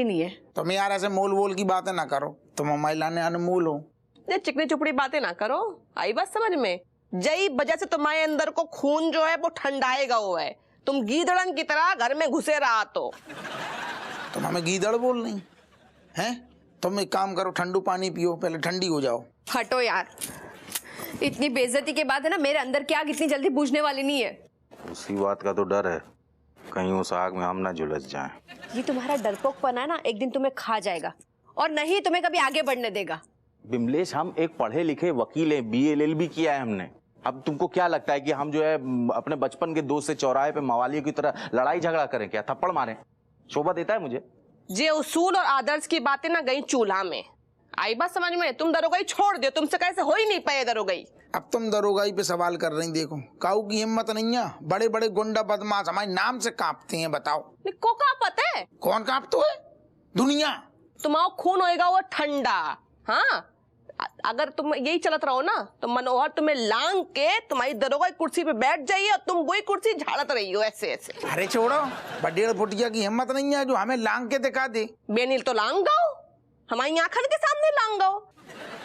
नहीं है। तुम यार ऐसे मोल वोल की बातें ना करो, तुम महिला ने अनमोल हो। ये चिकनी चुपड़ी बातें ना करो, आई बात समझ में। जई वजह से तुम्हारे अंदर को खून जो है वो ठंडाएगा हुआ है। तुम गीदड़न की तरह घर में घुसे रहा तो तुम हमें गीदड़ बोल रही हैं? तुम एक काम करो, ठंडू पानी पियो, पहले ठंडी हो जाओ। हटो यार, इतनी बेइज्जती के बाद है ना, मेरे अंदर की आग इतनी जल्दी बुझने वाली नहीं है। उसी बात का तो डर है, कहीं उस आग में हम ना झुलस जाएं। ये तुम्हारा डरपोकपना है ना, एक दिन तुम्हें खा जाएगा और नहीं तुम्हें कभी आगे बढ़ने देगा। बिमलेश, हम एक पढ़े लिखे वकील हैं, BA LLB किया है हमने। अब तुमको क्या लगता है कि हम जो है अपने बचपन के दोस्त से चौराहे पे मवालियों की तरह लड़ाई झगड़ा करें क्या, थप्पड़ मारें? शोभा देता है मुझे? जे उसूल और आदर्श की बातें ना गई चूल्हा में। आई बात समझ में? तुम दरोगाई छोड़ दो, तुमसे कैसे हो ही नहीं पाए दरोगाई। अब तुम दरोगाई पे सवाल कर रही, देखो काऊ की हिम्मत नहीं है। बड़े बड़े गुंडा बदमाश हमारे नाम से कांपते हैं, बताओ को का पता है? कौन कांपतो है? दुनिया। तुम्हारा खून होएगा वो ठंडा। हाँ, अगर तुम यही चलत रहो ना तो मनोहर तुम्हें लांग के तुम्हारी दरोगा कुर्सी पे बैठ जाइए और तुम वही कुर्सी झाड़त रही हो ऐसे ऐसे। अरे छोड़ो, बडेड़ फुटिया की हिम्मत नहीं है जो हमें लांग के दिखा दे। बेनील तो लांग गाओ, हमारी आंखन के सामने लांग गाओ।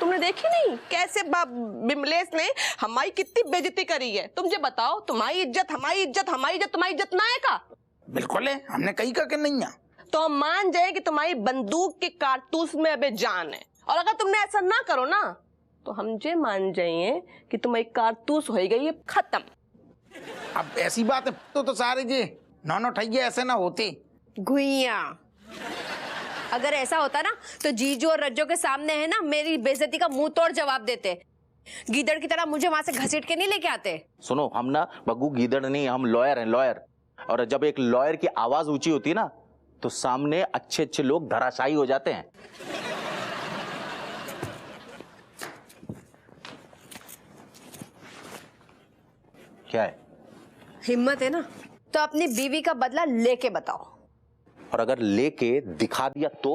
तुमने देखी नहीं कैसे बिमलेश ने हमारी कितनी बेइज्जती करी है? तुम जो बताओ, तुम्हारी इज्जत हमारी इज्जत, हमारी इज्जत तुम्हारी इज्जत ना है का? बिल्कुल है, हमने कहीं का कि नहीं है। तो हम मान जाए कि तुम्हारी बंदूक के कारतूस में अबे जान है, और अगर तुमने ऐसा ना करो ना तो हम ये मान जाइए कि तुम्हारी कारतूस हो गई है खत्म। अब ऐसी बात है तो सारे जे नौनो ठैये ऐसे ना होते। घुइया, अगर ऐसा होता ना तो जीजू और रज्जो के सामने है ना मेरी बेइज्जती का मुंह तोड़ जवाब देते। गीदड़ की तरह मुझे वहां से घसीट के नहीं लेके आते। सुनो, हम ना बग्गू गीदड़ नहीं, हम लॉयर हैं, लॉयर। और जब एक लॉयर की आवाज ऊंची होती है ना तो सामने अच्छे अच्छे लोग धराशायी हो जाते हैं। क्या है? हिम्मत है ना तो अपनी बीवी का बदला लेके बताओ। और अगर लेके दिखा दिया तो?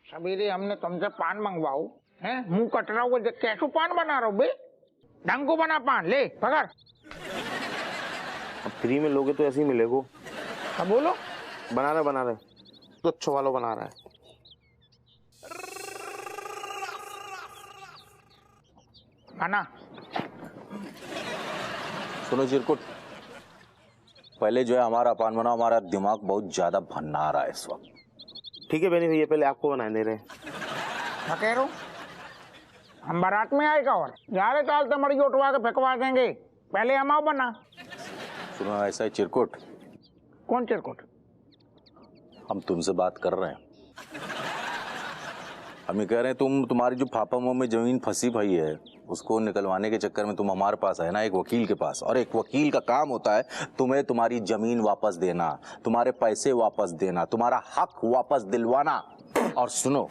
सवेरे हमने तुमसे पान मंगवाओ है, मुंह कटरा हुआ कैसो पान बना रहा हो बे? ढंग को बना पान, ले पकड़। अब फ्री में लोगे तो ऐसे ही मिलेगो। अब बोलो। बना रहे तो अच्छो वालों बना रहा है। बना। सुनो चिरकुट, पहले जो है हमारा पान बनाओ, हमारा दिमाग बहुत ज्यादा भन्ना रहा है इस वक्त। ठीक है बेनी भैया, पहले आपको बनाए दे रहे। क्या कह रहे हो? हम बारात में आएगा और जा रहे चालते मड़ी उठवा के फेंकवा देंगे, पहले हम आओ बना। सुनो, ऐसा है चिरकुट। कौन चिरकुट? हम तुमसे बात कर रहे हैं। हम ये कह रहे हैं तुम्हारी जो फापा मुंह में जमीन फंसी भई है उसको निकलवाने के चक्कर में तुम हमारे पास आए ना, एक वकील के पास। और एक वकील का काम होता है तुम्हें तुम्हारी जमीन वापस देना, तुम्हारे पैसे वापस देना, तुम्हारा हक वापस दिलवाना। और सुनो,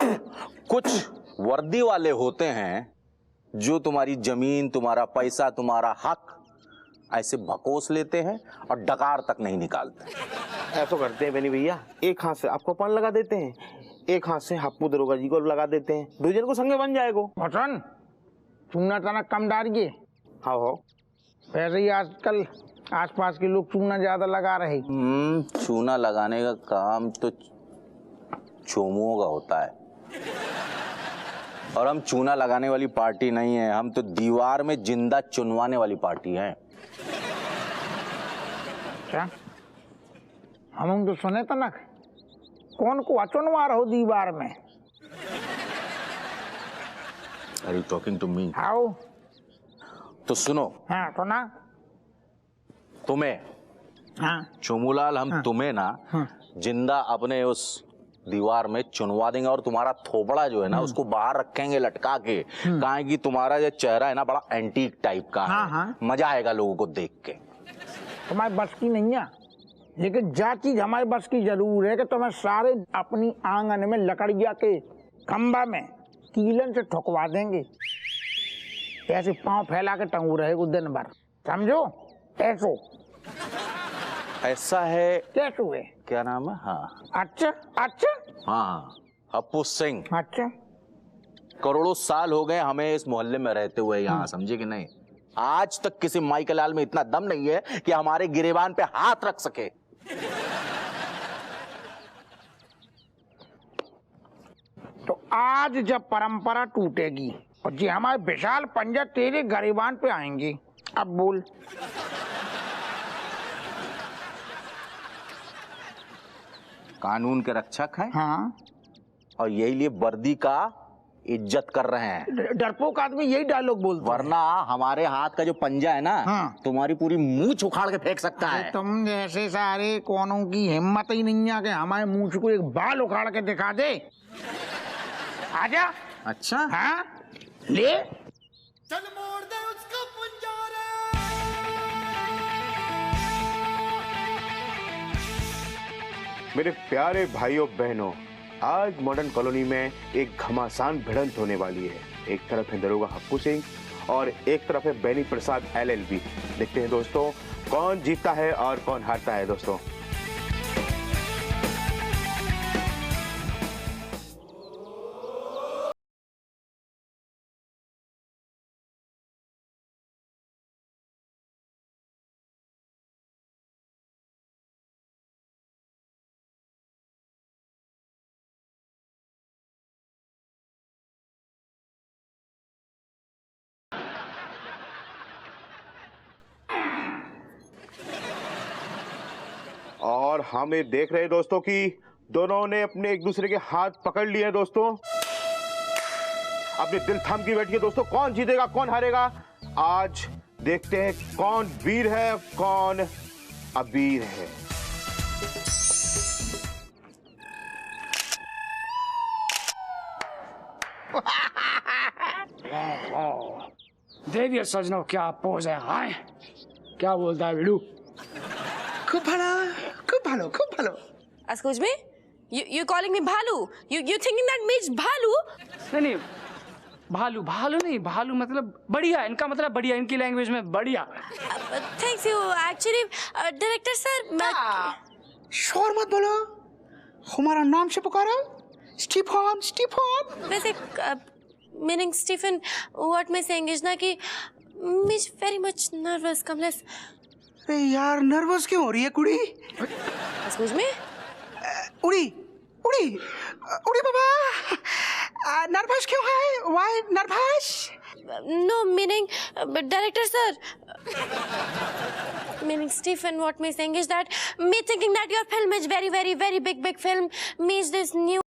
कुछ वर्दी वाले होते हैं जो तुम्हारी जमीन, तुम्हारा पैसा, तुम्हारा हक ऐसे भकोस लेते हैं और डकार तक नहीं निकालते। ऐसा करते हैं बेनी भैया, एक हाथ से आपको पान लगा देते हैं, एक हाथ से हप्पू दरोगा जी को लगा देते हैं, दो जन को संगे बन जाएगा। भसन चूना तना कम डालिए। हाँ हो, वैसे ही आजकल आसपास के लोग चूना ज्यादा लगा रहे। चूना लगाने का काम तो चोमुओं का होता है, और हम चूना लगाने वाली पार्टी नहीं है, हम तो दीवार में जिंदा चुनवाने वाली पार्टी है। क्या? हम तो सुने तो ना, कौन को चुनवा रहो दीवार में? Are you talking to me? आओ। तो सुनो। हाँ तो ना। तुम्हें, हाँ चोमूलाल, हम हाँ, तुम्हें ना हाँ, जिंदा अपने उस दीवार में चुनवा देंगे, और तुम्हारा थोबड़ा जो है ना उसको बाहर रखेंगे लटका के। कहा कि तुम्हारा जो चेहरा है ना बड़ा एंटीक टाइप का हाँ, है। हाँ। मजा आएगा लोगों को देख के। तुम्हारी बस की नहीं है, लेकिन जा चीज हमारे बस की जरूर है कि तुम्हें सारे अपनी आंगन में लकड़िया के खंबा में कीलन से ठुकवा देंगे, ऐसे पांव फैला के टंगू रहेगा दिन भर, समझो? ऐसो ऐसा है कैसो है क्या नाम है? हाँ अच्छा अच्छा हाँ हाँ, हप्पू सिंह। अच्छा। करोड़ों साल हो गए हमें इस मोहल्ले में रहते हुए यहाँ, समझे कि नहीं? आज तक किसी माई के लाल में इतना दम नहीं है कि हमारे गिरेबान पे हाथ रख सके। तो आज जब परंपरा टूटेगी और जी हमारे विशाल पंजा तेरे गरीबान पे आएंगे, अब बोल। कानून के रक्षक हैं हाँ, और यही लिए वर्दी का इज्जत कर रहे हैं। डरपोक आदमी यही डायलॉग बोलते हैं। वरना हमारे हाथ का जो पंजा है ना, हाँ। तुम्हारी पूरी मूंछ उखाड़ के फेंक सकता है। तुम जैसे सारे कौनों की हिम्मत ही नहीं है कि हमारे मुंह को एक बाल उखाड़ के दिखा दे। आजा। अच्छा हाँ ले। चल मोड़ दे उसका पंजारा। मेरे प्यारे भाइयों बहनों, आज मॉडर्न कॉलोनी में एक घमासान भिड़ंत होने वाली है। एक तरफ है दरोगा हप्पू सिंह और एक तरफ है बेनी प्रसाद LLB। देखते हैं दोस्तों कौन जीतता है और कौन हारता है दोस्तों। और हम ये देख रहे हैं दोस्तों कि दोनों ने अपने एक दूसरे के हाथ पकड़ लिए हैं दोस्तों। अपने दिल थाम के बैठिए दोस्तों, कौन जीतेगा कौन हारेगा आज देखते हैं। कौन वीर है कौन अबीर है। देखिए सजनों क्या पोज है। हाय क्या बोलता है बिडू? खूब भालो, खूब भालो, खूब भालो। Excuse me? You calling me Bhalu? You thinking that means Bhalu? नहीं भालू भालू नहीं, भालू मतलब बढ़िया, इनका मतलब बढ़िया, इनकी लैंग्वेज में बढ़िया। Thanks you. Actually, director sir, मैं शोर मत बोलो, हमारा नाम से पुकारो। Stephen, Stephen. वैसे meaning Stephen, what मैं saying is ना कि मैं very much nervous, कमलेश। अरे यार नर्वस क्यों हो रही है कुड़ी? Excuse me? उड़ी, उड़ी, उड़ी बाबा। नर्वस क्यों है? Why nervous? No, meaning director sir. Meaning Stephen, what me saying is that me thinking that your film is very big film means this new